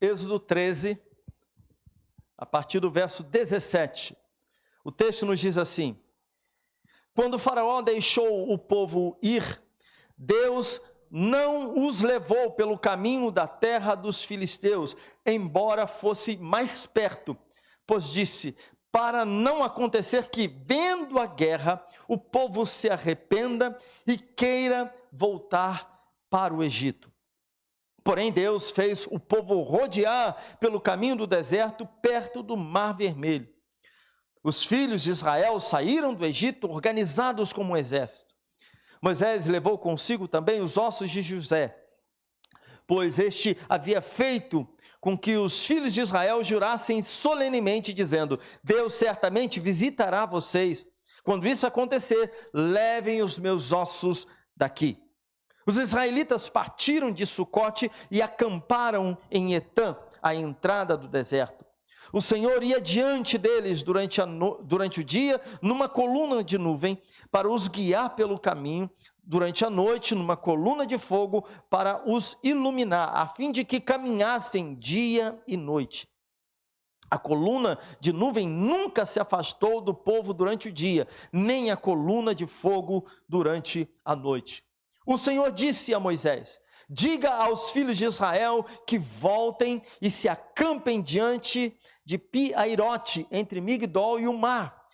Êxodo 13, a partir do verso 17. O texto nos diz assim: quando Faraó deixou o povo ir, Deus não os levou pelo caminho da terra dos filisteus, embora fosse mais perto, pois disse: para não acontecer que, vendo a guerra, o povo se arrependa e queira voltar para o Egito. Porém, Deus fez o povo rodear pelo caminho do deserto, perto do Mar Vermelho. Os filhos de Israel saíram do Egito organizados como um exército. Moisés levou consigo também os ossos de José, pois este havia feito com que os filhos de Israel jurassem solenemente, dizendo: Deus certamente visitará vocês. Quando isso acontecer, levem os meus ossos daqui. Os israelitas partiram de Sucote e acamparam em Etã, à entrada do deserto. O Senhor ia diante deles durante o dia, numa coluna de nuvem, para os guiar pelo caminho, durante a noite, numa coluna de fogo, para os iluminar, a fim de que caminhassem dia e noite. A coluna de nuvem nunca se afastou do povo durante o dia, nem a coluna de fogo durante a noite. O Senhor disse a Moisés: diga aos filhos de Israel que voltem e se acampem diante de Pi-Hairote, entre Migdol e o mar,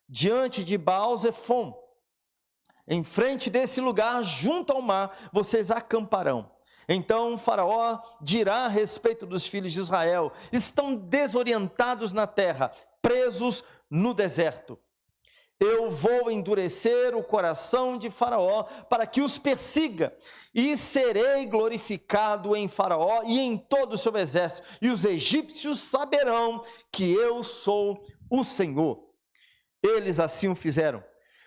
diante de Baal-Zefon. Em frente desse lugar, junto ao mar, vocês acamparão. Então Faraó dirá a respeito dos filhos de Israel: estão desorientados na terra, presos no deserto. Eu vou endurecer o coração de Faraó para que os persiga, e serei glorificado em Faraó e em todo o seu exército, e os egípcios saberão que eu sou o Senhor. Eles assim o fizeram.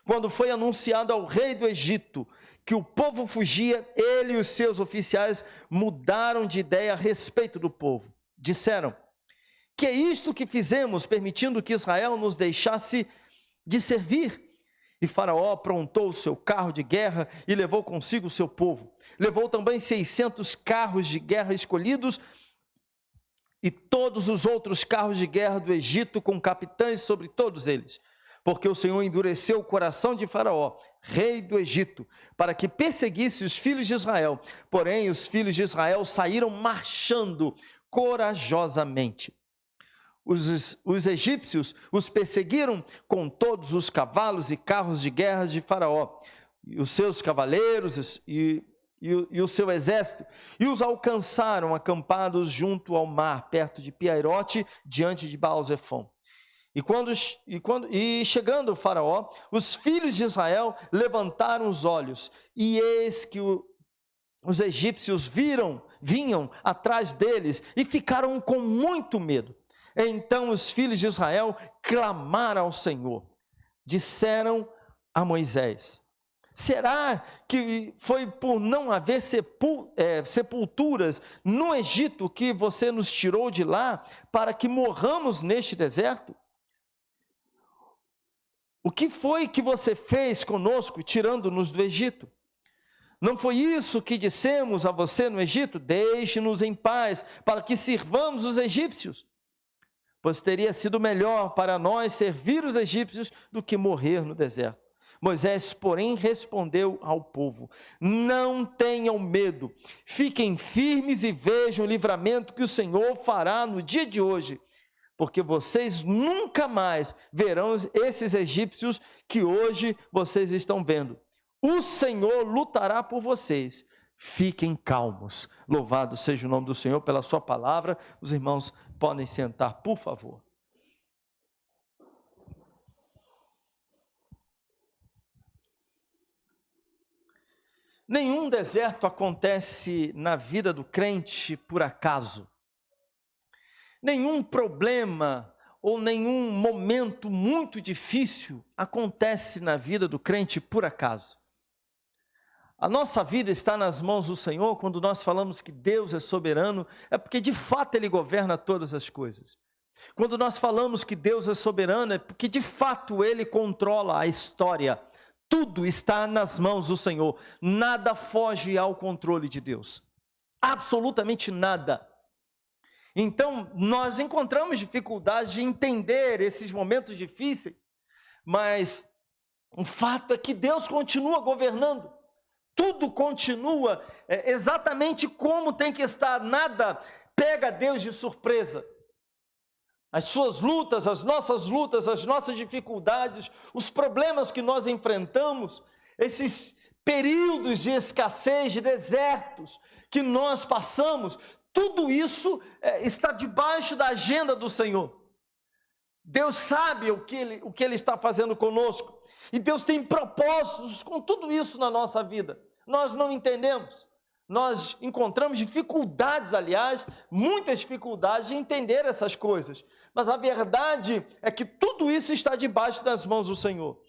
Quando foi anunciado ao rei do Egito que o povo fugia, ele e os seus oficiais mudaram de ideia a respeito do povo. Disseram: que é isto que fizemos, permitindo que Israel nos deixasse de servir? E Faraó aprontou o seu carro de guerra e levou consigo o seu povo. Levou também 600 carros de guerra escolhidos e todos os outros carros de guerra do Egito, com capitães sobre todos eles. Porque o Senhor endureceu o coração de Faraó, rei do Egito, para que perseguisse os filhos de Israel. Porém, os filhos de Israel saíram marchando corajosamente. Os egípcios os perseguiram com todos os cavalos e carros de guerra de Faraó, e os seus cavaleiros e o seu exército, e os alcançaram acampados junto ao mar, perto de Pi-Hairote, diante de Baal-Zefon. E chegando o Faraó, os filhos de Israel levantaram os olhos, e eis que os egípcios vinham atrás deles, e ficaram com muito medo. Então os filhos de Israel clamaram ao Senhor. Disseram a Moisés: será que foi por não haver sepulturas no Egito que você nos tirou de lá, para que morramos neste deserto? O que foi que você fez conosco, tirando-nos do Egito? Não foi isso que dissemos a você no Egito? Deixe-nos em paz, para que sirvamos os egípcios. Pois teria sido melhor para nós servir os egípcios do que morrer no deserto. Moisés, porém, respondeu ao povo: não tenham medo, fiquem firmes e vejam o livramento que o Senhor fará no dia de hoje, porque vocês nunca mais verão esses egípcios que hoje vocês estão vendo. O Senhor lutará por vocês. Fiquem calmos. Louvado seja o nome do Senhor pela sua palavra. Os irmãos podem sentar, por favor. Nenhum deserto acontece na vida do crente por acaso. Nenhum problema ou nenhum momento muito difícil acontece na vida do crente por acaso. A nossa vida está nas mãos do Senhor. Quando nós falamos que Deus é soberano, é porque de fato Ele governa todas as coisas. Quando nós falamos que Deus é soberano, é porque de fato Ele controla a história. Tudo está nas mãos do Senhor. Nada foge ao controle de Deus. Absolutamente nada. Então, nós encontramos dificuldade de entender esses momentos difíceis, mas o fato é que Deus continua governando, tudo continua exatamente como tem que estar, nada pega Deus de surpresa. As suas lutas, as nossas dificuldades, os problemas que nós enfrentamos, esses períodos de escassez, de desertos que nós passamos, tudo isso está debaixo da agenda do Senhor. Deus sabe o que Ele está fazendo conosco, e Deus tem propósitos com tudo isso na nossa vida. Nós não entendemos, nós encontramos dificuldades, aliás, muitas dificuldades de entender essas coisas, mas a verdade é que tudo isso está debaixo das mãos do Senhor.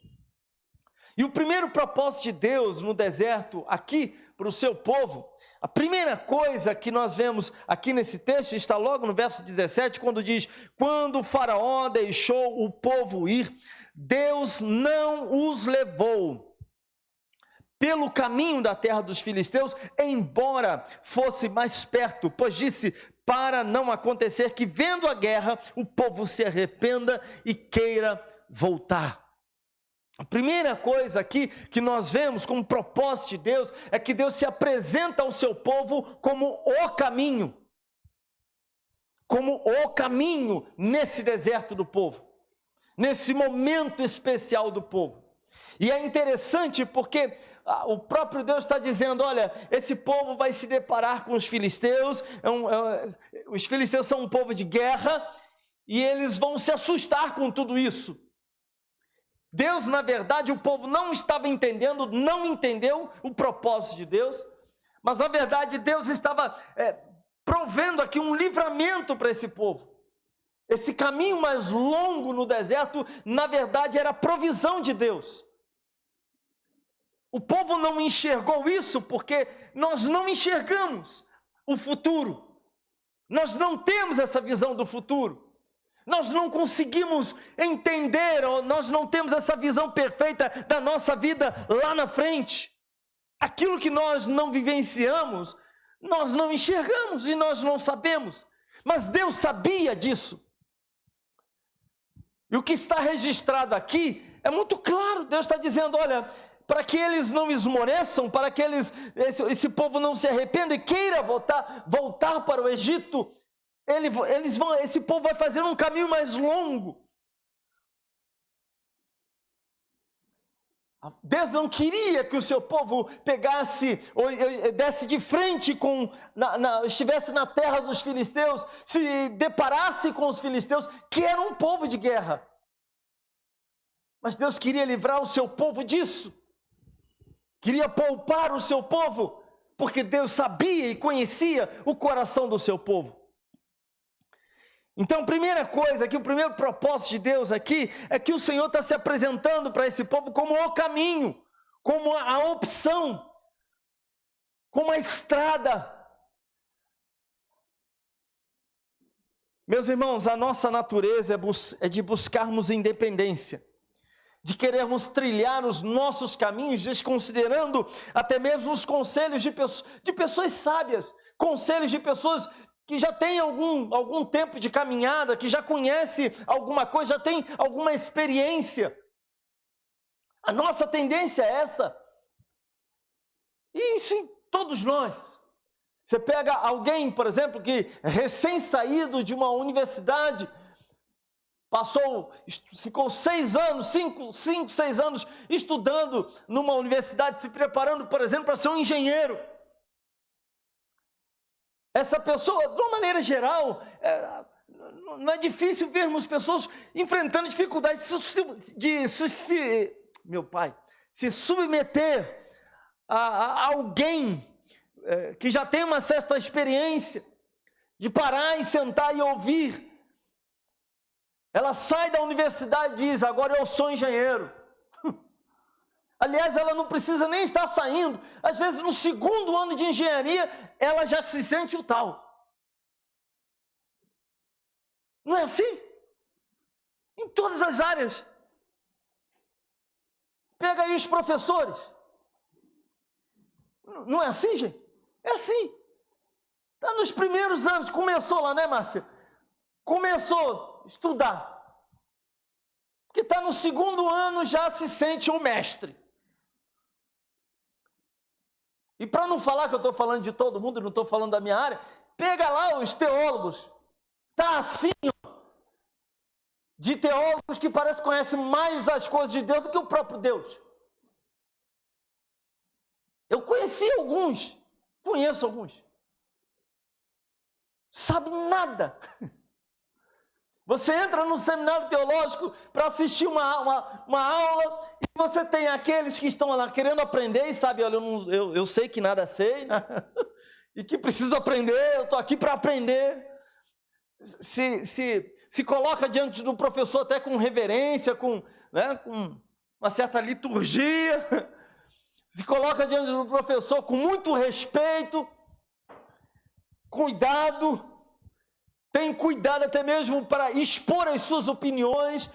E o primeiro propósito de Deus no deserto, aqui, para o seu povo, a primeira coisa que nós vemos aqui nesse texto, está logo no verso 17, quando diz: quando o faraó deixou o povo ir, Deus não os levou pelo caminho da terra dos filisteus, embora fosse mais perto, pois disse, para não acontecer que, vendo a guerra, o povo se arrependa e queira voltar. A primeira coisa aqui que nós vemos como propósito de Deus é que Deus se apresenta ao seu povo como o caminho nesse deserto do povo, nesse momento especial do povo. E é interessante porque o próprio Deus está dizendo, olha, esse povo vai se deparar com os filisteus, os filisteus são um povo de guerra, e eles vão se assustar com tudo isso. Deus, na verdade, o povo não estava entendendo, não entendeu o propósito de Deus, mas na verdade Deus estava provendo aqui um livramento para esse povo. Esse caminho mais longo no deserto, na verdade, era a provisão de Deus. O povo não enxergou isso porque nós não enxergamos o futuro, nós não temos essa visão do futuro. Nós não conseguimos entender, ou nós não temos essa visão perfeita da nossa vida lá na frente. Aquilo que nós não vivenciamos, nós não enxergamos e nós não sabemos. Mas Deus sabia disso. E o que está registrado aqui é muito claro. Deus está dizendo, olha, para que eles não esmoreçam, para que esse povo não se arrependa e queira voltar para o Egito, esse povo vai fazer um caminho mais longo. Deus não queria que o seu povo pegasse, ou desse de frente estivesse na terra dos filisteus, se deparasse com os filisteus, que era um povo de guerra. Mas Deus queria livrar o seu povo disso. Queria poupar o seu povo, porque Deus sabia e conhecia o coração do seu povo. Então, a primeira coisa aqui, o primeiro propósito de Deus aqui, é que o Senhor está se apresentando para esse povo como o caminho, como a opção, como a estrada. Meus irmãos, a nossa natureza é de buscarmos independência, de querermos trilhar os nossos caminhos, desconsiderando até mesmo os conselhos de pessoas sábias, conselhos de pessoas que já tem algum tempo de caminhada, que já conhece alguma coisa, já tem alguma experiência. A nossa tendência é essa. E isso em todos nós. Você pega alguém, por exemplo, que recém-saído de uma universidade, ficou 6 anos, 5, 6 anos estudando numa universidade, se preparando, por exemplo, para ser um engenheiro. Essa pessoa, de uma maneira geral, não é difícil vermos pessoas enfrentando dificuldades se submeter a alguém que já tem uma certa experiência, de parar e sentar e ouvir. Ela sai da universidade e diz, agora eu sou engenheiro. Aliás, ela não precisa nem estar saindo. Às vezes, no 2º ano de engenharia, ela já se sente o tal. Não é assim? Em todas as áreas. Pega aí os professores. Não é assim, gente? É assim. Está nos primeiros anos, começou lá, né, Márcia? Começou a estudar. Porque está no segundo ano, já se sente um mestre. E para não falar que eu estou falando de todo mundo, não estou falando da minha área, pega lá os teólogos. Está assim, ó, de teólogos que parece que conhecem mais as coisas de Deus do que o próprio Deus. Eu conheci alguns, conheço alguns. Sabe nada. Você entra no seminário teológico para assistir uma aula e você tem aqueles que estão lá querendo aprender e sabe, olha, eu sei que nada sei, né? E que preciso aprender, eu estou aqui para aprender. Se coloca diante do professor até com reverência, com uma certa liturgia, se coloca diante do professor com muito respeito, cuidado, tem cuidado até mesmo para expor as suas opiniões.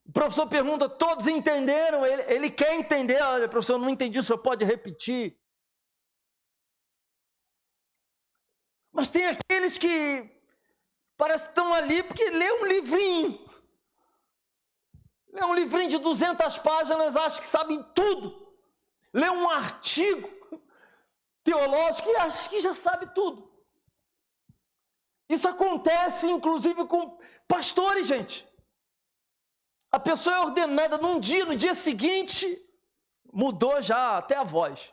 O professor pergunta, todos entenderam? Ele quer entender. Olha, professor, eu não entendi, o senhor pode repetir? Mas tem aqueles que parece que estão ali porque lê um livrinho. Lê um livrinho de 200 páginas, acha que sabem tudo. Lê um artigo teológico e acha que já sabe tudo. Isso acontece, inclusive, com pastores, gente. A pessoa é ordenada num dia, no dia seguinte, mudou já até a voz.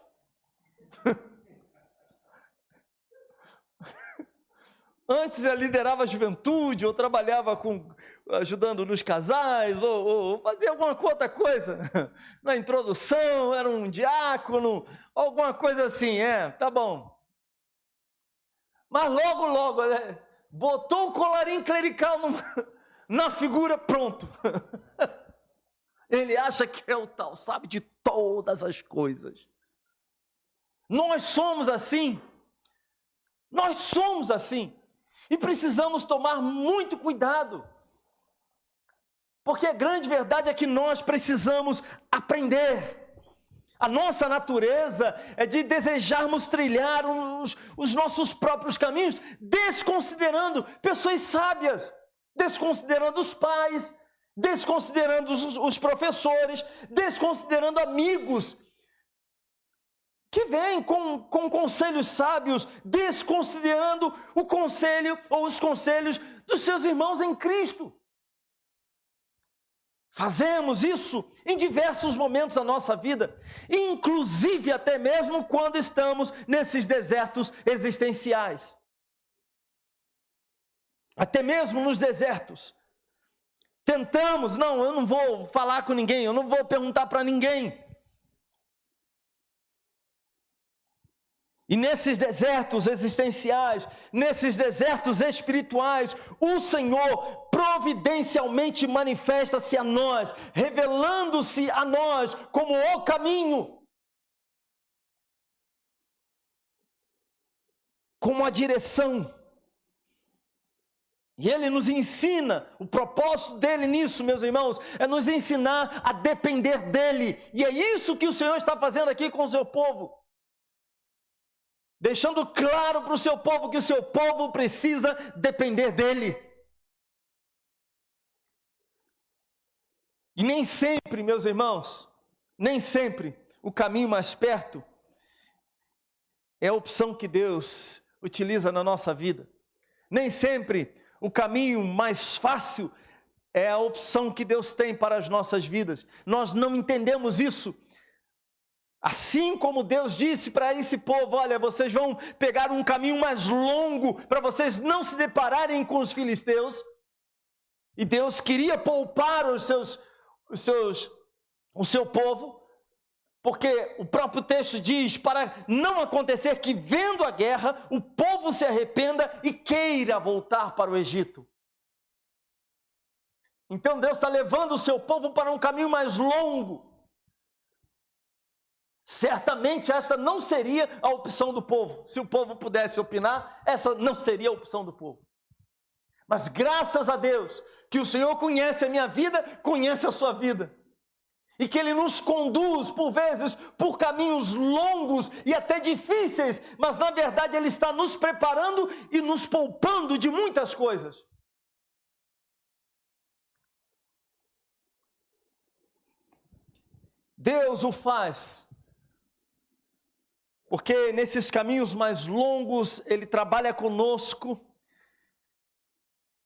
Antes ela liderava a juventude, ou trabalhava ajudando nos casais, ou fazia alguma outra coisa. Na introdução, era um diácono, alguma coisa assim, tá bom. Mas logo, botou o colarinho clerical na figura, pronto. Ele acha que é o tal, sabe de todas as coisas. Nós somos assim. Nós somos assim. E precisamos tomar muito cuidado. Porque a grande verdade é que nós precisamos aprender. A nossa natureza é de desejarmos trilhar os nossos próprios caminhos, desconsiderando pessoas sábias, desconsiderando os pais, desconsiderando os professores, desconsiderando amigos que vêm com conselhos sábios, desconsiderando o conselho ou os conselhos dos seus irmãos em Cristo. Fazemos isso em diversos momentos da nossa vida, inclusive até mesmo quando estamos nesses desertos existenciais. Até mesmo nos desertos. Tentamos, não, eu não vou falar com ninguém, eu não vou perguntar para ninguém. E nesses desertos existenciais, nesses desertos espirituais, o Senhor providencialmente manifesta-se a nós, revelando-se a nós como o caminho, como a direção. E Ele nos ensina, o propósito dEle nisso, meus irmãos, é nos ensinar a depender dEle. E é isso que o Senhor está fazendo aqui com o seu povo. Deixando claro para o seu povo que o seu povo precisa depender dEle. E nem sempre, meus irmãos, nem sempre o caminho mais perto é a opção que Deus utiliza na nossa vida. Nem sempre o caminho mais fácil é a opção que Deus tem para as nossas vidas. Nós não entendemos isso. Assim como Deus disse para esse povo, olha, vocês vão pegar um caminho mais longo para vocês não se depararem com os filisteus. E Deus queria poupar o seu povo, porque o próprio texto diz, para não acontecer que vendo a guerra, o povo se arrependa e queira voltar para o Egito. Então Deus está levando o seu povo para um caminho mais longo. Certamente essa não seria a opção do povo. Se o povo pudesse opinar, essa não seria a opção do povo. Mas graças a Deus, que o Senhor conhece a minha vida, conhece a sua vida. e que Ele nos conduz, por vezes, por caminhos longos e até difíceis, mas na verdade Ele está nos preparando e nos poupando de muitas coisas. Deus o faz, porque nesses caminhos mais longos Ele trabalha conosco,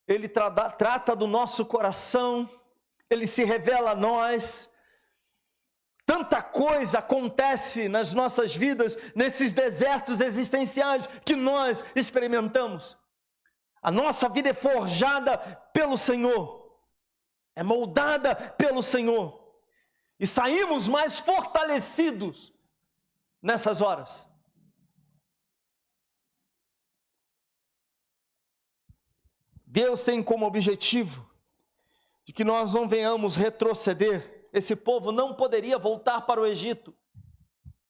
Ele trata do nosso coração, Ele se revela a nós. Tanta coisa acontece nas nossas vidas, nesses desertos existenciais que nós experimentamos. A nossa vida é forjada pelo Senhor, é moldada pelo Senhor, e saímos mais fortalecidos nessas horas. Deus tem como objetivo de que nós não venhamos retroceder. Esse povo não poderia voltar para o Egito,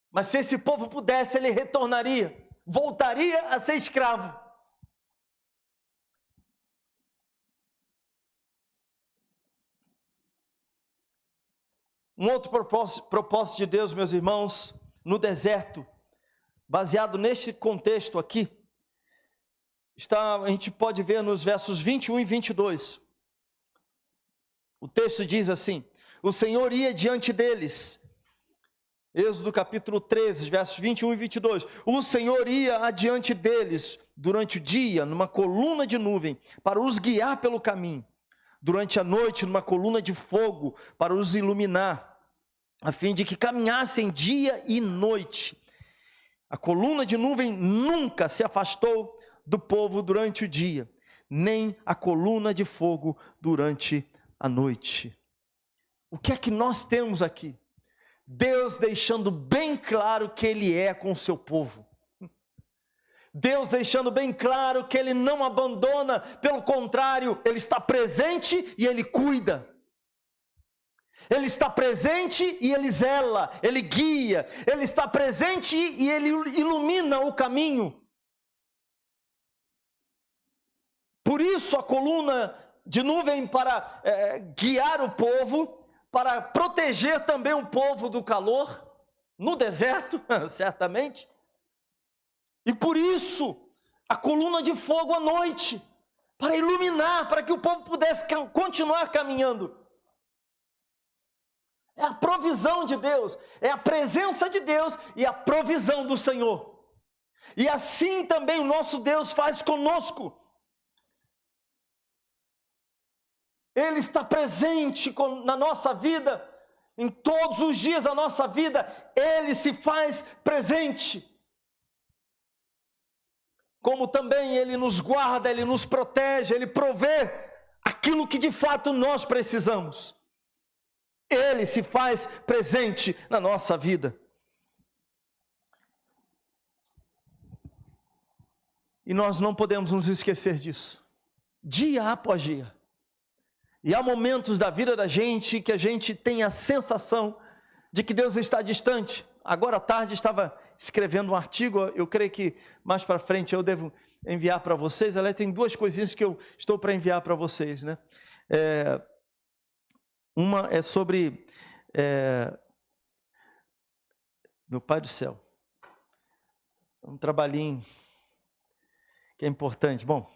mas se esse povo pudesse, ele retornaria, voltaria a ser escravo. Um outro propósito de Deus, meus irmãos, no deserto, baseado neste contexto aqui, a gente pode ver nos versos 21 e 22. O texto diz assim: o Senhor ia diante deles. Êxodo capítulo 13, versos 21 e 22. O Senhor ia adiante deles durante o dia, numa coluna de nuvem, para os guiar pelo caminho. Durante a noite, numa coluna de fogo, para os iluminar, a fim de que caminhassem dia e noite. A coluna de nuvem nunca se afastou do povo durante o dia, nem a coluna de fogo durante a noite. O que é que nós temos aqui? Deus deixando bem claro que Ele é com o seu povo. Deus deixando bem claro que Ele não abandona, pelo contrário, Ele está presente e Ele cuida. Ele está presente e Ele zela, Ele guia. Ele está presente e Ele ilumina o caminho. Por isso a coluna de nuvem para guiar o povo, para proteger também o povo do calor, no deserto, certamente. E por isso, a coluna de fogo à noite, para iluminar, para que o povo pudesse continuar caminhando. É a provisão de Deus, é a presença de Deus e a provisão do Senhor. E assim também o nosso Deus faz conosco. Ele está presente na nossa vida, em todos os dias da nossa vida, Ele se faz presente. Como também Ele nos guarda, Ele nos protege, Ele provê aquilo que de fato nós precisamos. Ele se faz presente na nossa vida. E nós não podemos nos esquecer disso, dia após dia. E há momentos da vida da gente que a gente tem a sensação de que Deus está distante. Agora à tarde estava escrevendo um artigo, eu creio que mais para frente eu devo enviar para vocês. Aliás, tem duas coisinhas que eu estou para enviar para vocês, né? Uma é sobre meu Pai do céu. Um trabalhinho que é importante. Bom,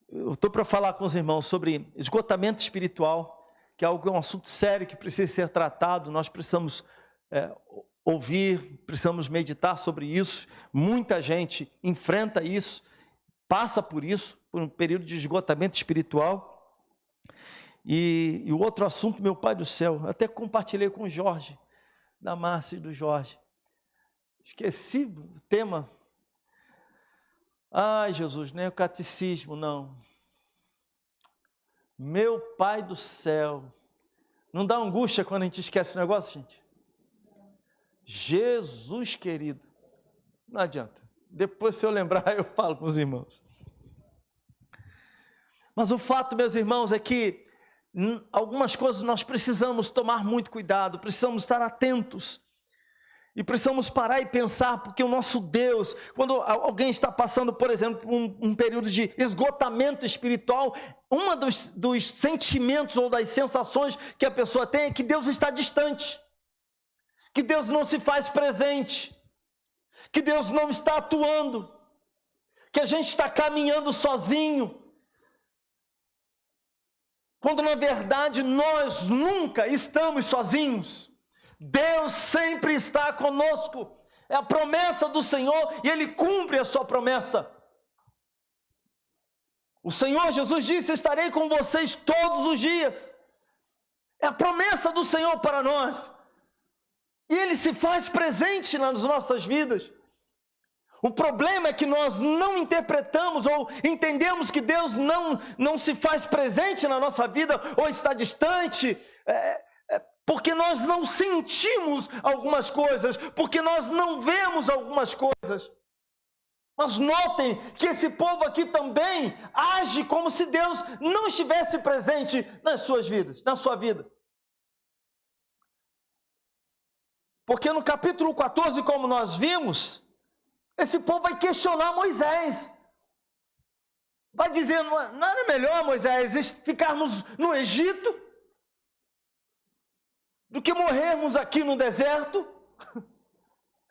eu estou para falar com os irmãos sobre esgotamento espiritual, que é um assunto sério que precisa ser tratado. Nós precisamos ouvir, precisamos meditar sobre isso. Muita gente enfrenta isso, passa por isso, por um período de esgotamento espiritual. E o outro assunto, meu Pai do céu, até compartilhei com o Jorge, da Márcia e do Jorge. Esqueci o tema. Ai, Jesus, nem o catecismo, não. Meu Pai do céu. Não dá angústia quando a gente esquece o negócio, gente? Jesus querido. Não adianta. Depois, se eu lembrar, eu falo com os irmãos. Mas o fato, meus irmãos, é que algumas coisas nós precisamos tomar muito cuidado, precisamos estar atentos. E precisamos parar e pensar, porque o nosso Deus, quando alguém está passando, por exemplo, por um período de esgotamento espiritual, um dos sentimentos ou das sensações que a pessoa tem é que Deus está distante, que Deus não se faz presente, que Deus não está atuando, que a gente está caminhando sozinho, quando na verdade nós nunca estamos sozinhos. Deus sempre está conosco, é a promessa do Senhor e Ele cumpre a sua promessa. O Senhor Jesus disse: estarei com vocês todos os dias, é a promessa do Senhor para nós, e Ele se faz presente nas nossas vidas. O problema é que nós não interpretamos ou entendemos que Deus não se faz presente na nossa vida, ou está distante, porque nós não sentimos algumas coisas, porque nós não vemos algumas coisas. Mas notem que esse povo aqui também age como se Deus não estivesse presente nas suas vidas, na sua vida. Porque no capítulo 14, como nós vimos, esse povo vai questionar Moisés. Vai dizer: não era melhor, Moisés, ficarmos no Egito do que morrermos aqui no deserto?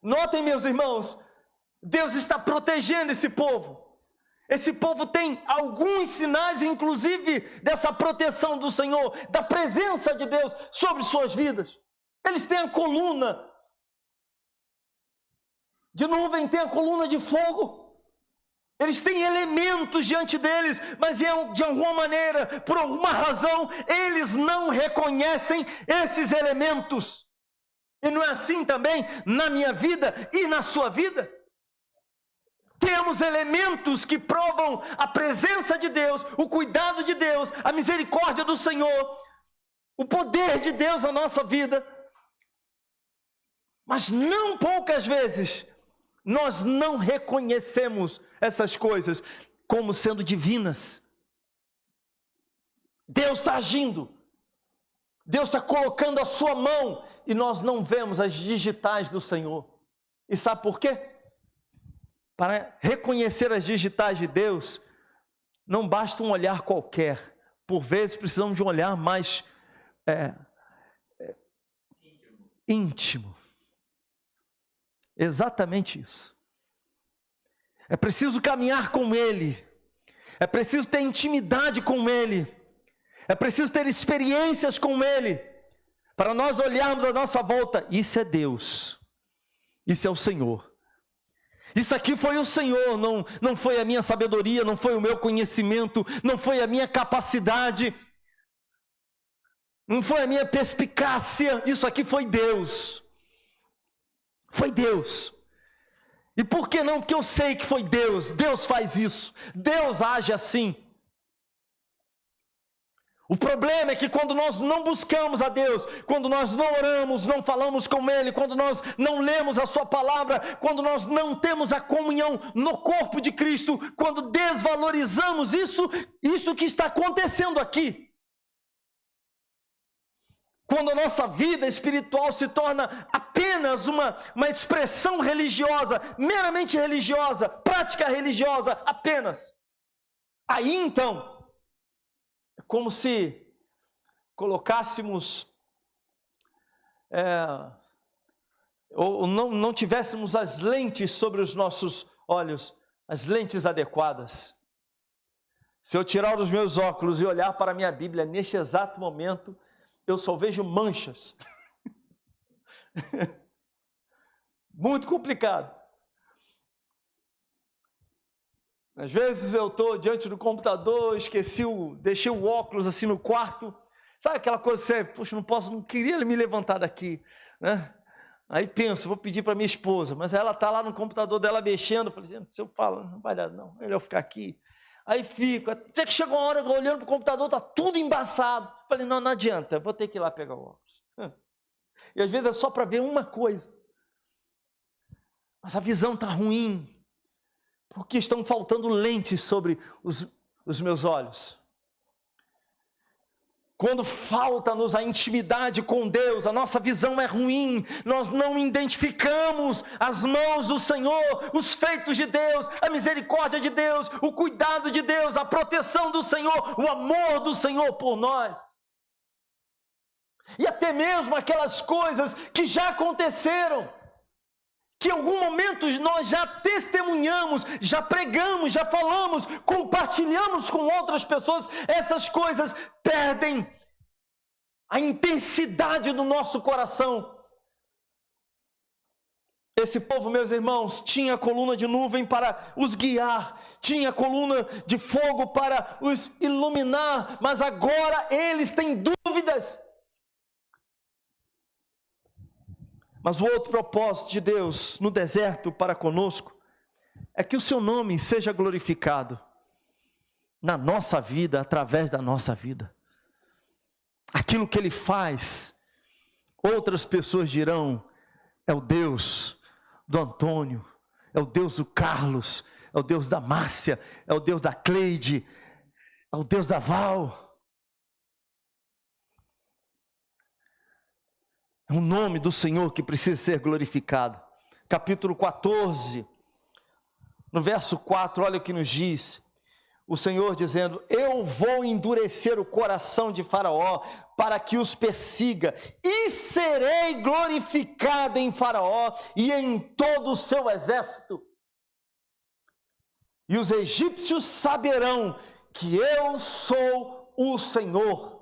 Notem, meus irmãos, Deus está protegendo esse povo. Esse povo tem alguns sinais, inclusive, dessa proteção do Senhor, da presença de Deus sobre suas vidas. Eles têm a coluna de nuvem, têm a coluna de fogo. Eles têm elementos diante deles, mas de alguma maneira, por alguma razão, eles não reconhecem esses elementos. E não é assim também na minha vida e na sua vida? Temos elementos que provam a presença de Deus, o cuidado de Deus, a misericórdia do Senhor, o poder de Deus na nossa vida. Mas não poucas vezes nós não reconhecemos essas coisas como sendo divinas. Deus está agindo, Deus está colocando a sua mão, e nós não vemos as digitais do Senhor. E sabe por quê? Para reconhecer as digitais de Deus, não basta um olhar qualquer. Por vezes precisamos de um olhar mais íntimo. Exatamente isso. É preciso caminhar com Ele, é preciso ter intimidade com Ele, é preciso ter experiências com Ele, para nós olharmos à nossa volta: isso é Deus, isso é o Senhor, isso aqui foi o Senhor, não foi a minha sabedoria, não foi o meu conhecimento, não foi a minha capacidade, não foi a minha perspicácia, isso aqui foi Deus. Foi Deus. E por que não? Porque eu sei que foi Deus. Deus faz isso. Deus age assim. O problema é que quando nós não buscamos a Deus, quando nós não oramos, não falamos com Ele, quando nós não lemos a Sua palavra, quando nós não temos a comunhão no corpo de Cristo, quando desvalorizamos isso que está acontecendo aqui, quando a nossa vida espiritual se torna apenas uma expressão religiosa, meramente religiosa, prática religiosa apenas, aí então, é como se colocássemos, ou não tivéssemos as lentes sobre os nossos olhos, as lentes adequadas. Se eu tirar os meus óculos e olhar para a minha Bíblia neste exato momento, eu só vejo manchas. Muito complicado. Às vezes eu estou diante do computador, deixei o óculos assim no quarto. Sabe aquela coisa que você, não queria me levantar daqui, né? Aí penso, vou pedir para minha esposa, mas ela está lá no computador dela mexendo. Eu falei assim: se eu falo, não vai dar não, melhor eu ficar aqui. Aí fico, até que chegou uma hora, olhando para o computador, está tudo embaçado. Falei: não adianta, vou ter que ir lá pegar o óculos. E às vezes é só para ver uma coisa, mas a visão está ruim, porque estão faltando lentes sobre os meus olhos. Quando falta-nos a intimidade com Deus, a nossa visão é ruim, nós não identificamos as mãos do Senhor, os feitos de Deus, a misericórdia de Deus, o cuidado de Deus, a proteção do Senhor, o amor do Senhor por nós. E até mesmo aquelas coisas que já aconteceram, que em algum momento nós já testemunhamos, já pregamos, já falamos, compartilhamos com outras pessoas, essas coisas perdem a intensidade do nosso coração. Esse povo, meus irmãos, tinha coluna de nuvem para os guiar, tinha coluna de fogo para os iluminar, mas agora eles têm dúvidas. Mas o outro propósito de Deus no deserto para conosco é que o seu nome seja glorificado na nossa vida, através da nossa vida. Aquilo que Ele faz, outras pessoas dirão, é o Deus do Antônio, é o Deus do Carlos, é o Deus da Márcia, é o Deus da Cleide, é o Deus da Val. É o nome do Senhor que precisa ser glorificado. Capítulo 14, no verso 4, olha o que nos diz. O Senhor dizendo, eu vou endurecer o coração de Faraó, para que os persiga, e serei glorificado em Faraó, e em todo o seu exército. E os egípcios saberão que eu sou o Senhor.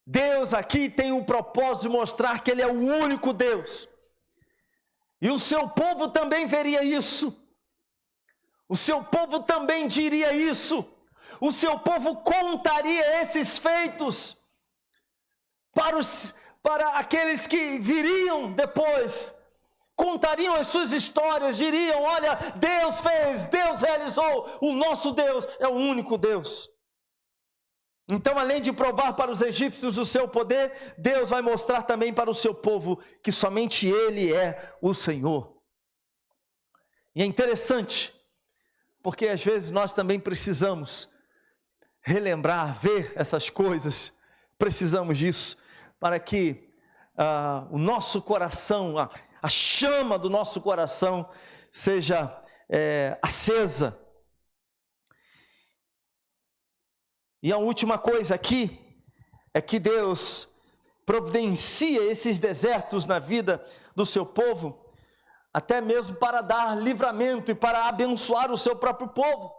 Deus aqui tem o propósito de mostrar que Ele é o único Deus. E o seu povo também veria isso. O seu povo também diria isso. O seu povo contaria esses feitos para aqueles que viriam depois. Contariam as suas histórias, diriam, olha, Deus fez, Deus realizou, o nosso Deus é o único Deus. Então, além de provar para os egípcios o seu poder, Deus vai mostrar também para o seu povo que somente Ele é o Senhor. E é interessante, porque às vezes nós também precisamos relembrar, ver essas coisas, precisamos disso, para que o nosso coração, a chama do nosso coração seja acesa. E a última coisa aqui é que Deus providencia esses desertos na vida do seu povo, até mesmo para dar livramento e para abençoar o seu próprio povo.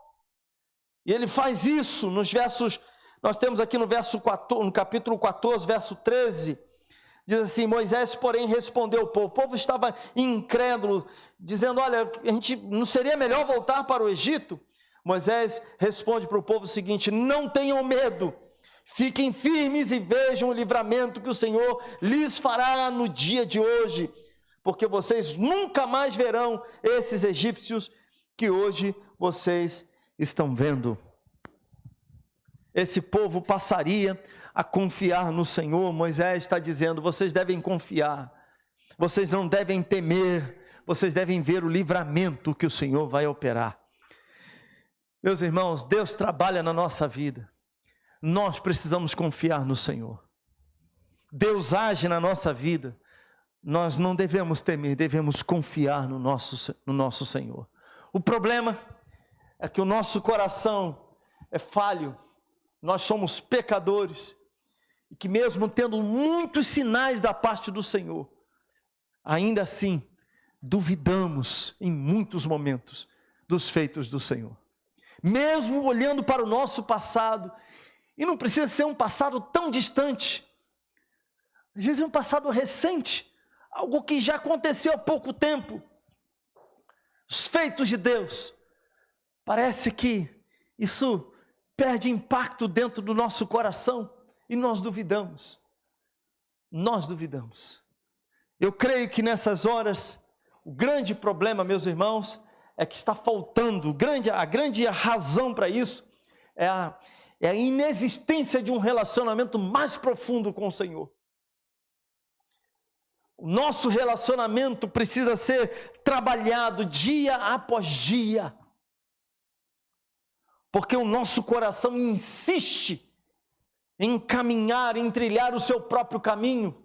E Ele faz isso nos versos, nós temos aqui no verso 14, no capítulo 14, verso 13, diz assim, Moisés, porém, respondeu ao povo. O povo estava incrédulo, dizendo, olha, a gente não seria melhor voltar para o Egito? Moisés responde para o povo o seguinte, não tenham medo, fiquem firmes e vejam o livramento que o Senhor lhes fará no dia de hoje, porque vocês nunca mais verão esses egípcios que hoje vocês estão vendo. Esse povo passaria a confiar no Senhor. Moisés está dizendo, vocês devem confiar, vocês não devem temer, vocês devem ver o livramento que o Senhor vai operar. Meus irmãos, Deus trabalha na nossa vida, nós precisamos confiar no Senhor. Deus age na nossa vida, nós não devemos temer, devemos confiar no nosso Senhor. O problema é que o nosso coração é falho, nós somos pecadores, e que mesmo tendo muitos sinais da parte do Senhor, ainda assim, duvidamos em muitos momentos dos feitos do Senhor. Mesmo olhando para o nosso passado, e não precisa ser um passado tão distante, às vezes é um passado recente, algo que já aconteceu há pouco tempo, os feitos de Deus, parece que isso perde impacto dentro do nosso coração, e nós duvidamos, eu creio que nessas horas, o grande problema, meus irmãos, é que está faltando, a grande razão para isso é a inexistência de um relacionamento mais profundo com o Senhor. O nosso relacionamento precisa ser trabalhado dia após dia. porque o nosso coração insiste em caminhar, em trilhar o seu próprio caminho,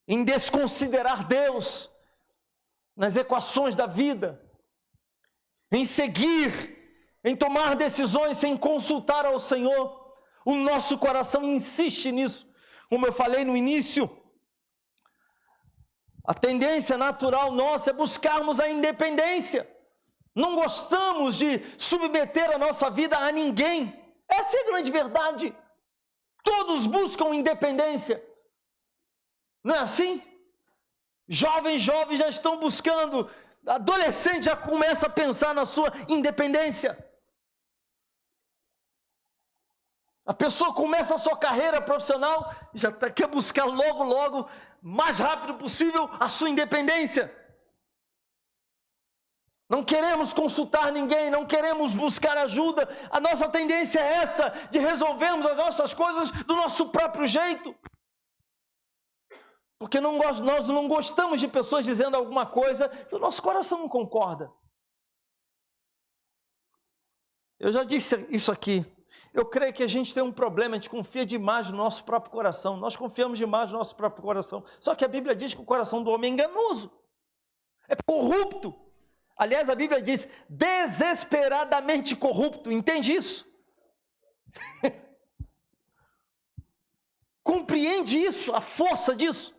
em desconsiderar Deus nas equações da vida, em seguir, em tomar decisões sem consultar ao Senhor. O nosso coração insiste nisso. Como eu falei no início, a tendência natural nossa é buscarmos a independência. Não gostamos de submeter a nossa vida a ninguém. Essa é a grande verdade. Todos buscam independência. Não é assim? Jovens já estão buscando, adolescente já começa a pensar na sua independência. A pessoa começa a sua carreira profissional, já quer buscar logo, mais rápido possível, a sua independência. Não queremos consultar ninguém, não queremos buscar ajuda. A nossa tendência é essa, de resolvermos as nossas coisas do nosso próprio jeito. Porque nós não gostamos de pessoas dizendo alguma coisa que o nosso coração não concorda. Eu já disse isso aqui. Eu creio que a gente tem um problema, a gente confia demais no nosso próprio coração. Nós confiamos demais no nosso próprio coração. Só que a Bíblia diz que o coração do homem é enganoso, é corrupto. Aliás, a Bíblia diz desesperadamente corrupto. Entende isso? Compreende isso, a força disso?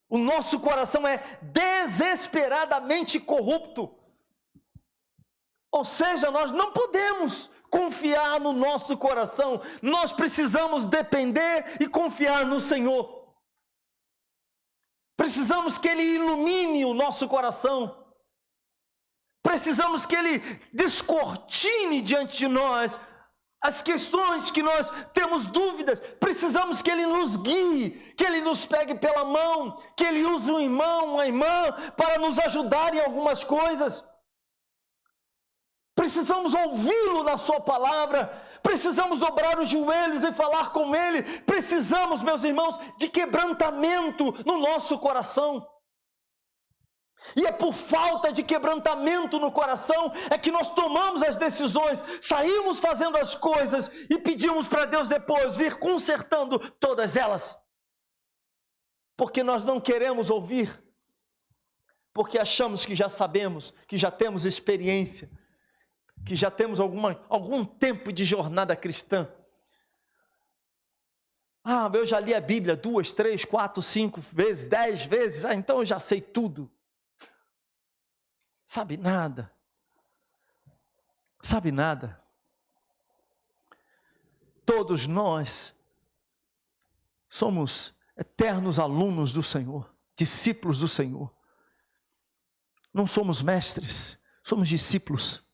O nosso coração é desesperadamente corrupto. Ou seja, nós não podemos confiar no nosso coração. Nós precisamos depender e confiar no Senhor. Precisamos que Ele ilumine o nosso coração. Precisamos que Ele descortine diante de nós as questões que nós temos dúvidas. Precisamos que Ele nos guie, que Ele nos pegue pela mão, que Ele use um irmão, uma irmã para nos ajudar em algumas coisas. Precisamos ouvi-lo na sua palavra, precisamos dobrar os joelhos e falar com Ele. Precisamos, meus irmãos, de quebrantamento no nosso coração. E é por falta de quebrantamento no coração é que nós tomamos as decisões, saímos fazendo as coisas e pedimos para Deus depois vir consertando todas elas. Porque nós não queremos ouvir, porque achamos que já sabemos, que já temos experiência, que já temos algum tempo de jornada cristã. Ah, eu já li a Bíblia 2, 3, 4, 5 vezes, 10 vezes, então eu já sei tudo. Sabe nada. Sabe nada. Todos nós somos eternos alunos do Senhor, discípulos do Senhor. Não somos mestres, somos discípulos.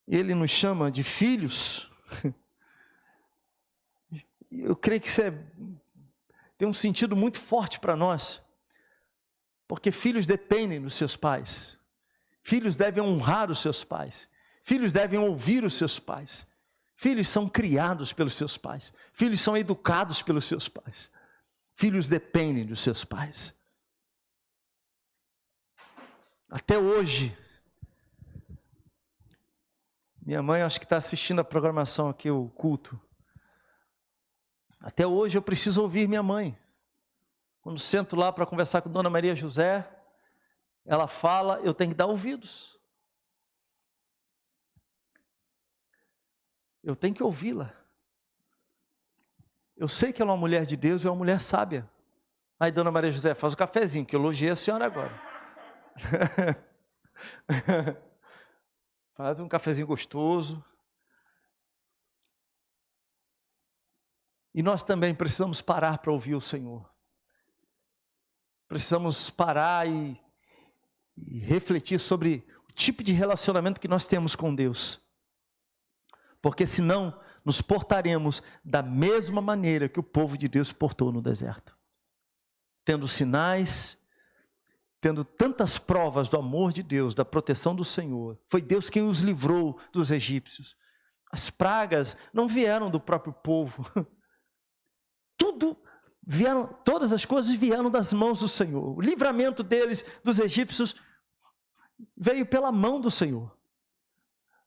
Ele nos chama de filhos. Eu creio que isso tem um sentido muito forte para nós. Porque filhos dependem dos seus pais. Filhos devem honrar os seus pais. Filhos devem ouvir os seus pais. Filhos são criados pelos seus pais. Filhos são educados pelos seus pais. Filhos dependem dos seus pais. Até hoje, minha mãe acho que está assistindo a programação aqui, o culto. Até hoje eu preciso ouvir minha mãe. Quando sento lá para conversar com Dona Maria José, ela fala, eu tenho que dar ouvidos. Eu tenho que ouvi-la. Eu sei que ela é uma mulher de Deus e é uma mulher sábia. Aí, Dona Maria José, faz o cafezinho, que eu elogiei a senhora agora. Faz um cafezinho gostoso. E nós também precisamos parar para ouvir o Senhor. Precisamos parar e refletir sobre o tipo de relacionamento que nós temos com Deus. Porque senão nos portaremos da mesma maneira que o povo de Deus se portou no deserto. Tendo sinais, tendo tantas provas do amor de Deus, da proteção do Senhor. Foi Deus quem os livrou dos egípcios. As pragas não vieram do próprio povo. Todas as coisas vieram das mãos do Senhor. O livramento deles, dos egípcios, veio pela mão do Senhor.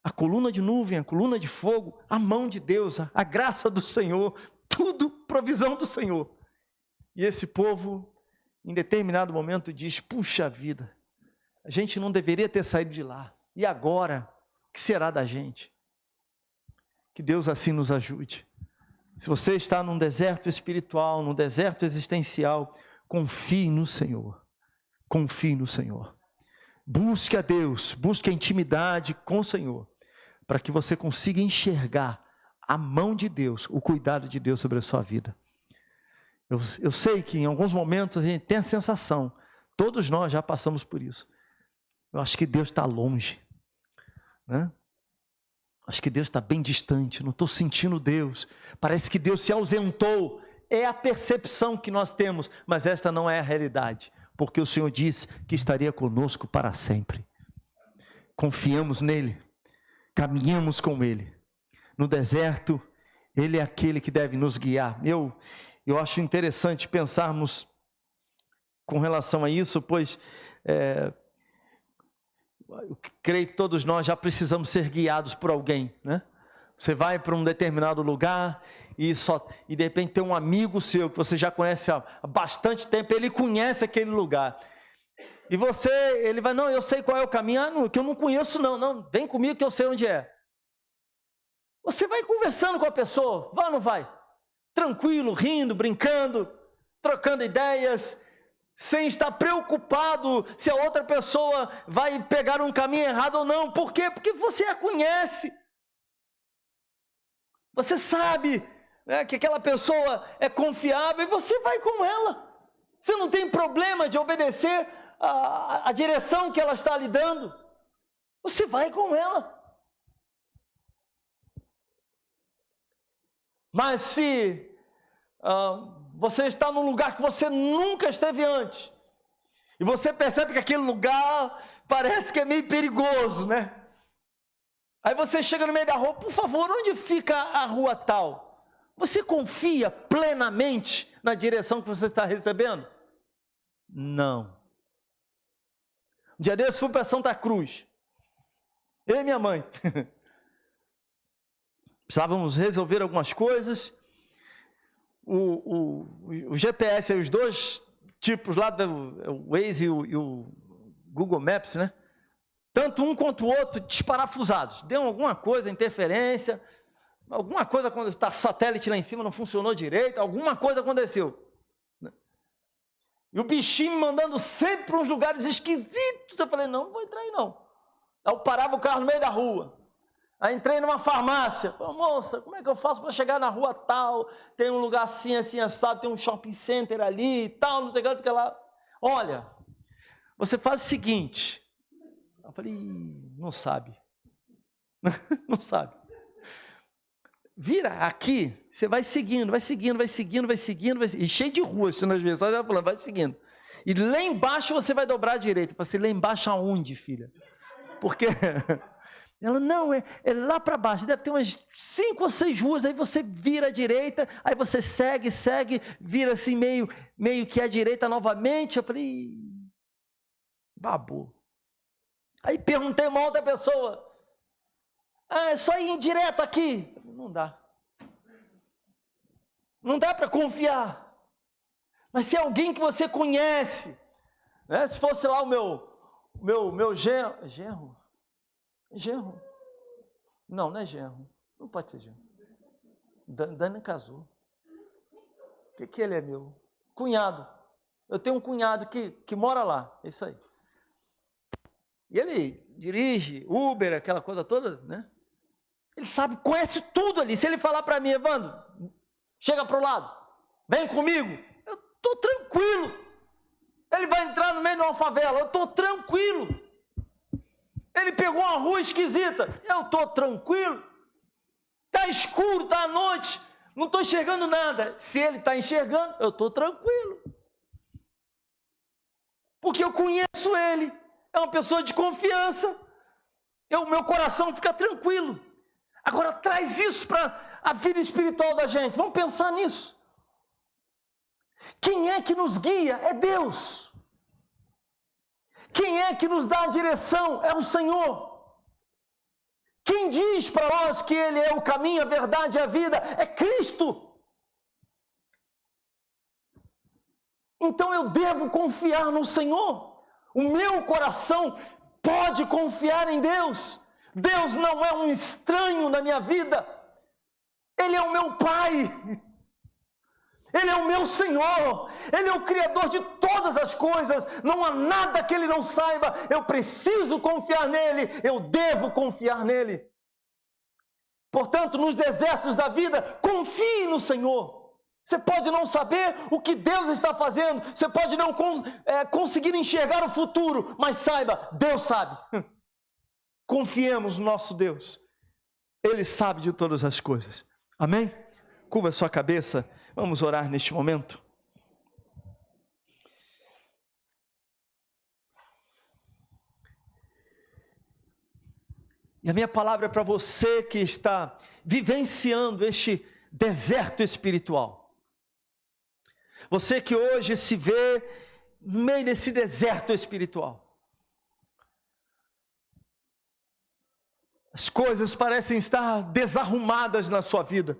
A coluna de nuvem, a coluna de fogo, a mão de Deus, a graça do Senhor, tudo provisão do Senhor. E esse povo, em determinado momento, diz: puxa vida, a gente não deveria ter saído de lá. E agora, o que será da gente? Que Deus assim nos ajude. Se você está num deserto espiritual, num deserto existencial, confie no Senhor. Confie no Senhor. Busque a Deus, busque a intimidade com o Senhor, para que você consiga enxergar a mão de Deus, o cuidado de Deus sobre a sua vida. Eu sei que em alguns momentos a gente tem a sensação, todos nós já passamos por isso. Eu acho que Deus está longe, né? Acho que Deus está bem distante, não estou sentindo Deus, parece que Deus se ausentou. É a percepção que nós temos, mas esta não é a realidade, porque o Senhor disse que estaria conosco para sempre. Confiamos nele, caminhamos com ele. No deserto, ele é aquele que deve nos guiar. Eu acho interessante pensarmos com relação a isso, pois eu creio que todos nós já precisamos ser guiados por alguém, né? Você vai para um determinado lugar e de repente tem um amigo seu que você já conhece há bastante tempo, ele conhece aquele lugar. E ele vai: não, eu sei qual é o caminho. Não, que eu não conheço não, vem comigo que eu sei onde é. Você vai conversando com a pessoa, vai ou não vai? Tranquilo, rindo, brincando, trocando ideias, sem estar preocupado se a outra pessoa vai pegar um caminho errado ou não. Por quê? Porque você a conhece. Você sabe, né, que aquela pessoa é confiável e você vai com ela. Você não tem problema de obedecer a direção que ela está lhe dando. Você vai com ela. Mas se você está num lugar que você nunca esteve antes, e você percebe que aquele lugar parece que é meio perigoso, né? Aí você chega no meio da rua: por favor, onde fica a rua tal? Você confia plenamente na direção que você está recebendo? Não. Um dia desse fui para Santa Cruz, eu e minha mãe. Precisávamos resolver algumas coisas. O GPS, os dois tipos lá, o Waze e o Google Maps, né? Tanto um quanto o outro desparafusados. Deu alguma coisa, interferência, alguma coisa quando está satélite lá em cima, não funcionou direito, alguma coisa aconteceu. E o bichinho me mandando sempre para uns lugares esquisitos. Eu falei: não vou entrar aí não. Aí eu parava o carro no meio da rua. Aí entrei numa farmácia. Falei: moça, como é que eu faço para chegar na rua tal? Tem um lugar assim, assim, assado, tem um shopping center ali e tal, não sei o que lá. Olha, você faz o seguinte. Eu falei: não sabe. Não sabe. Vira aqui, você vai seguindo, e cheio de ruas, nas vezes, ela falando: vai seguindo. E lá embaixo você vai dobrar à direita. Eu falei: lá embaixo aonde, filha? Porque ela: não, é lá para baixo, deve ter umas 5 ou 6 ruas, aí você vira à direita, aí você segue, vira assim meio que à direita novamente. Eu falei: babou. Aí perguntei a uma outra pessoa: é só ir direto aqui? Não dá. Não dá para confiar. Mas se é alguém que você conhece, né? Se fosse lá o meu genro. Genro? Não é genro. Não pode ser genro. Dani casou. O que ele é meu? Cunhado. Eu tenho um cunhado que mora lá. É isso aí. E ele dirige Uber, aquela coisa toda, né? Ele sabe, conhece tudo ali. Se ele falar para mim: Evandro, chega para o lado, vem comigo, eu estou tranquilo. Ele vai entrar no meio de uma favela, eu estou tranquilo. Ele pegou uma rua esquisita, eu estou tranquilo. Está escuro, está à noite, não estou enxergando nada. Se ele está enxergando, eu estou tranquilo. Porque eu conheço ele, é uma pessoa de confiança. Meu coração fica tranquilo. Agora traz isso para a vida espiritual da gente. Vamos pensar nisso. Quem é que nos guia? É Deus. Quem é que nos dá a direção? É o Senhor. Quem diz para nós que Ele é o caminho, a verdade e a vida? É Cristo. Então eu devo confiar no Senhor. O meu coração pode confiar em Deus. Deus não é um estranho na minha vida. Ele é o meu Pai. Ele é o meu Senhor. Ele é o Criador de todas as coisas. Não há nada que Ele não saiba. Eu preciso confiar nele. Eu devo confiar nele. Portanto, nos desertos da vida, confie no Senhor. Você pode não saber o que Deus está fazendo. Você pode não conseguir enxergar o futuro. Mas saiba, Deus sabe. Confiemos no nosso Deus. Ele sabe de todas as coisas. Amém? Curva a sua cabeça. Vamos orar neste momento. E a minha palavra é para você que está vivenciando este deserto espiritual. Você que hoje se vê no meio desse deserto espiritual. As coisas parecem estar desarrumadas na sua vida.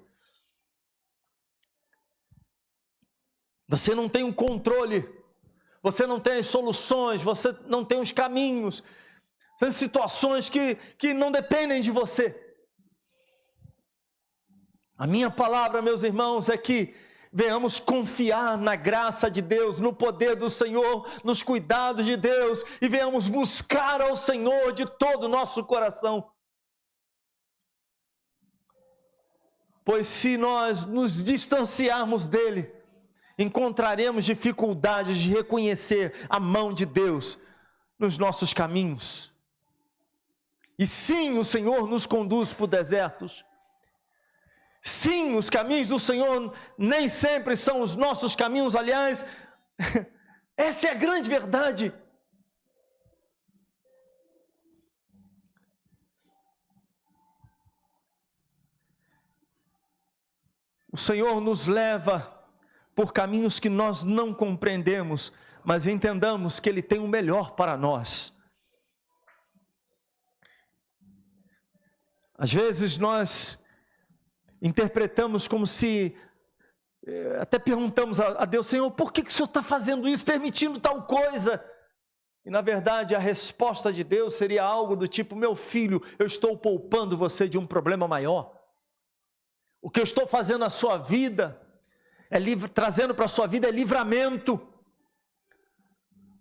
Você não tem um controle, você não tem as soluções, você não tem os caminhos. São situações que não dependem de você. A minha palavra, meus irmãos, é que venhamos confiar na graça de Deus, no poder do Senhor, nos cuidados de Deus, e venhamos buscar ao Senhor de todo o nosso coração. Pois se nós nos distanciarmos dEle, encontraremos dificuldades de reconhecer a mão de Deus nos nossos caminhos. E sim, o Senhor nos conduz por desertos. Sim, os caminhos do Senhor nem sempre são os nossos caminhos. Aliás, essa é a grande verdade. O Senhor nos leva por caminhos que nós não compreendemos, mas entendamos que Ele tem o melhor para nós. Às vezes nós interpretamos como se, até perguntamos a Deus: Senhor, por que o Senhor está fazendo isso, permitindo tal coisa? E na verdade a resposta de Deus seria algo do tipo: meu filho, eu estou poupando você de um problema maior. O que eu estou fazendo na sua vida, trazendo para a sua vida é livramento.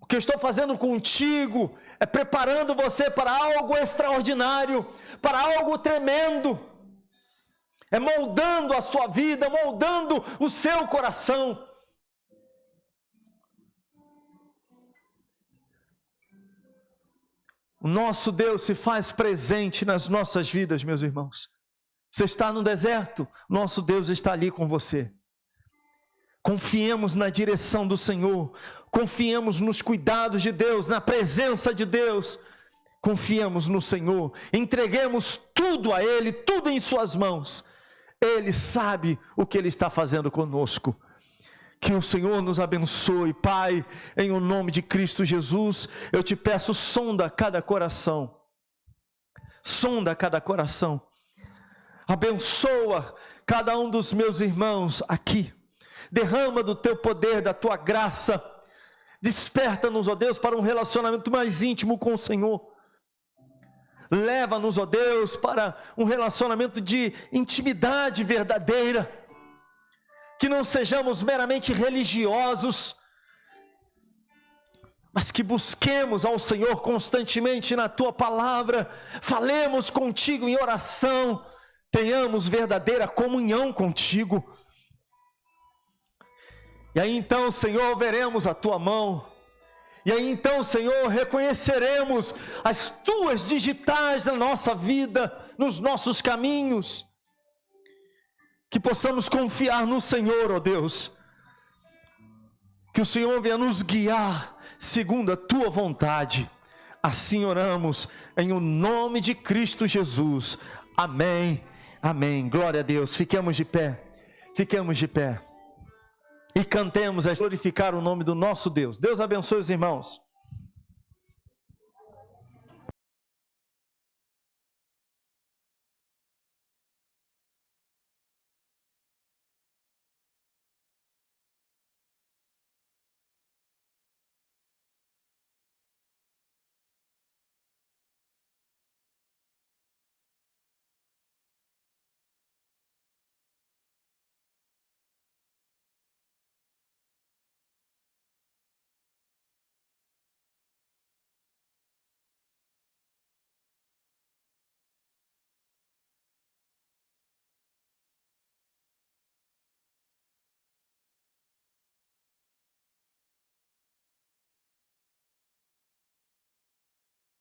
O que eu estou fazendo contigo é preparando você para algo extraordinário, para algo tremendo. É moldando a sua vida, moldando o seu coração. O nosso Deus se faz presente nas nossas vidas, meus irmãos. Você está no deserto, nosso Deus está ali com você. Confiemos na direção do Senhor, confiemos nos cuidados de Deus, na presença de Deus. Confiemos no Senhor, entreguemos tudo a Ele, tudo em suas mãos. Ele sabe o que Ele está fazendo conosco. Que o Senhor nos abençoe, Pai, em o nome de Cristo Jesus. Eu te peço, sonda cada coração. Sonda cada coração. Abençoa cada um dos meus irmãos aqui. Derrama do teu poder, da tua graça. Desperta-nos, ó Deus, para um relacionamento mais íntimo com o Senhor. Leva-nos, ó Deus, para um relacionamento de intimidade verdadeira. Que não sejamos meramente religiosos, mas que busquemos ao Senhor constantemente na tua palavra. Falemos contigo em oração. Tenhamos verdadeira comunhão contigo. E aí então, Senhor, veremos a tua mão. E aí então, Senhor, reconheceremos as tuas digitais na nossa vida, nos nossos caminhos. Que possamos confiar no Senhor, ó Deus. Que o Senhor venha nos guiar segundo a tua vontade. Assim oramos em o nome de Cristo Jesus. Amém, amém. Glória a Deus. Fiquemos de pé. Fiquemos de pé. E cantemos a glorificar o nome do nosso Deus. Deus abençoe os irmãos.